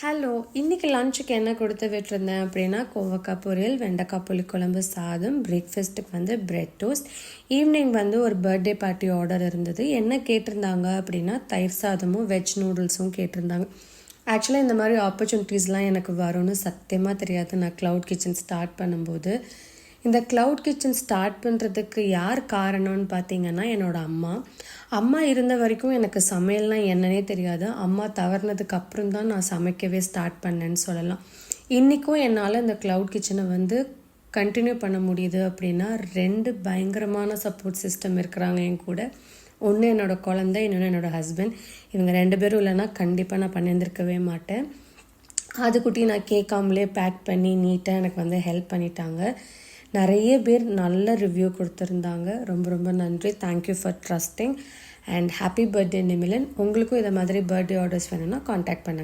Hello, இன்றைக்கி லஞ்சுக்கு என்ன கொடுத்து விட்டுருந்தேன் அப்படின்னா கோவக்காய் பொரியல், வெண்டைக்காய் புளிக்குழம்பு சாதம், பிரேக்ஃபாஸ்ட்டுக்கு வந்து பிரெட் டோஸ்ட். ஈவினிங் வந்து ஒரு பர்த்டே பார்ட்டி ஆர்டர் இருந்தது. என்ன கேட்டிருந்தாங்க அப்படின்னா தயிர் சாதமும் வெஜ் நூடுல்ஸும் கேட்டிருந்தாங்க. ஆக்சுவலாக இந்த மாதிரி ஆப்பர்ச்சுனிட்டிஸ்லாம் எனக்கு வரும்னு சத்தியமாக தெரியாது. நான் க்ளவுட் கிச்சன் ஸ்டார்ட் பண்ணும்போது இந்த க்ளவுட் கிச்சன் ஸ்டார்ட் பண்ணுறதுக்கு யார் காரணம்னு பார்த்தீங்கன்னா என்னோடய அம்மா இருந்த வரைக்கும் எனக்கு சமையல்னால் என்னன்னே தெரியாது. அம்மா தவறினதுக்கு அப்புறம் தான் நான் சமைக்கவே ஸ்டார்ட் பண்ணேன்னு சொல்லலாம். இன்றைக்கும் என்னால் இந்த க்ளவுட் கிச்சனை வந்து கண்டினியூ பண்ண முடியுது அப்படின்னா 2 பயங்கரமான சப்போர்ட் சிஸ்டம் இருக்கிறாங்க என் கூட. ஒன்று என்னோடய குழந்தை, இன்னொன்று என்னோடய ஹஸ்பண்ட். இவங்க 2 பேரும் இல்லைன்னா கண்டிப்பாக நான் பண்ணியிருந்திருக்கவே மாட்டேன். அதுக்குட்டி நான் கேட்காமலே பேக் பண்ணி நீட்டாக எனக்கு வந்து ஹெல்ப் பண்ணிட்டாங்க. நிறைய பேர் நல்ல ரிவ்யூ கொடுத்துருந்தாங்க. ரொம்ப ரொம்ப நன்றி. Thank you for trusting and happy birthday Nimilan. உங்களுக்கும் இதை மாதிரி பர்த்டே ஆர்டர்ஸ் வேணும்னா காண்டாக்ட் பண்ணுங்கள்.